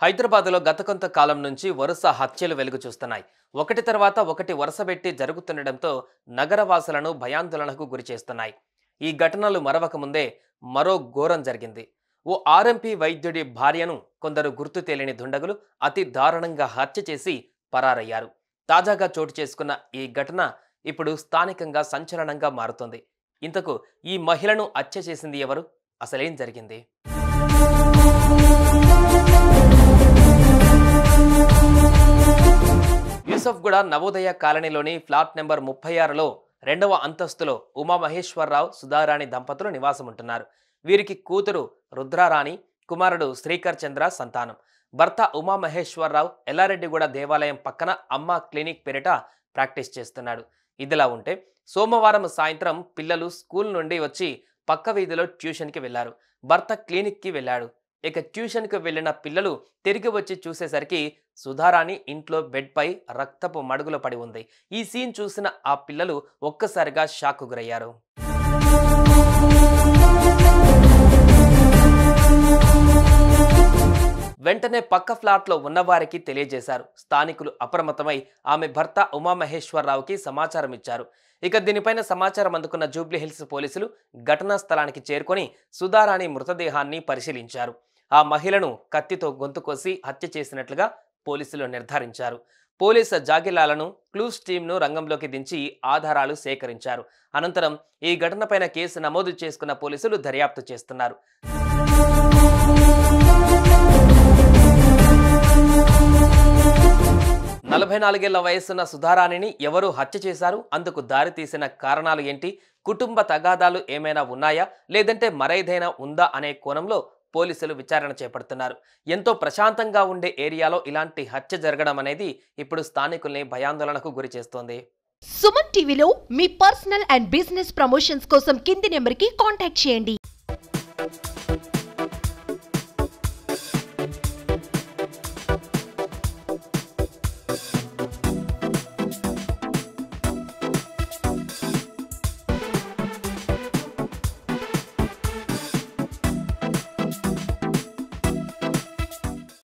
హైదరాబాద్లో గత కొంతకాలం నుంచి వరుస హత్యలు వెలుగు చూస్తున్నాయి. ఒకటి తర్వాత ఒకటి వరుసబెట్టి జరుగుతుండటంతో నగరవాసులను భయాందోళనకు గురి చేస్తున్నాయి. ఈ ఘటనలు మరవక ముందే మరో ఘోరం జరిగింది. ఓ ఆర్ఎంపీ వైద్యుడి భార్యను కొందరు గుర్తు తెలియని దుండగులు అతి దారుణంగా హత్య చేసి పరారయ్యారు. తాజాగా చోటు చేసుకున్న ఈ ఘటన ఇప్పుడు స్థానికంగా సంచలనంగా మారుతోంది. ఇంతకు ఈ మహిళను హత్య చేసింది ఎవరు? అసలేం జరిగింది? యూసఫ్గూడ నవోదయ కాలనీలోని ఫ్లాట్ నెంబర్ 36లో 2వ అంతస్తులో ఉమామహేశ్వరరావు సుధారాణి దంపతులు నివాసం ఉంటున్నారు. వీరికి కూతురు రుద్రారాణి, కుమారుడు శ్రీకర్ చంద్ర సంతానం. భర్త ఉమామహేశ్వరరావు ఎల్లారెడ్డిగూడ దేవాలయం పక్కన అమ్మ క్లినిక్ పేరిట ప్రాక్టీస్ చేస్తున్నాడు. ఇదిలా ఉంటే సోమవారం సాయంత్రం పిల్లలు స్కూల్ నుండి వచ్చి పక్క వీధిలో ట్యూషన్కి వెళ్లారు. భర్త క్లినిక్కి వెళ్ళాడు. ఇక ట్యూషన్కి వెళ్లిన పిల్లలు తిరిగి వచ్చి చూసేసరికి సుధారాణి ఇంట్లో బెడ్పై రక్తపు మడుగులో పడి ఉంది. ఈ సీన్ చూసిన ఆ పిల్లలు ఒక్కసారిగా షాక్ గురయ్యారు. వెంటనే పక్క ఫ్లాట్లో ఉన్నవారికి తెలియజేశారు. స్థానికులు అప్రమత్తమై ఆమె భర్త ఉమామహేశ్వరరావుకి సమాచారం ఇచ్చారు. ఇక దీనిపైన సమాచారం అందుకున్న జూబ్లీహిల్స్ పోలీసులు ఘటనా స్థలానికి చేరుకొని సుధారాణి మృతదేహాన్ని పరిశీలించారు. ఆ మహిళను కత్తితో గొంతు కోసి హత్య చేసినట్లుగా పోలీసులు నిర్ధారించారు. పోలీసు జాగిలాలను క్లూస్ టీంను రంగంలోకి దించి ఆధారాలు సేకరించారు. అనంతరం ఈ ఘటనపైన కేసు నమోదు చేసుకున్న పోలీసులు దర్యాప్తు చేస్తున్నారు. నలభై 44 ఏళ్ల వయసున్న సుధారాణిని ఎవరు హత్య చేశారు? అందుకు దారితీసిన కారణాలు ఏంటి? కుటుంబ తగాదాలు ఏమైనా ఉన్నాయా, లేదంటే మరేదైనా ఉందా అనే కోణంలో పోలీసులు విచారణ చేపడుతున్నారు. ఎంతో ప్రశాంతంగా ఉండే ఏరియాలో ఇలాంటి హత్య జరగడం అనేది ఇప్పుడు స్థానికుల్ని భయాందోళనకు గురి చేస్తోంది. సుమన్ టీవీలో మీ పర్సనల్ అండ్ బిజినెస్ ప్రమోషన్స్ కోసం కింది నెంబర్కి కాంటాక్ట్ చేయండి.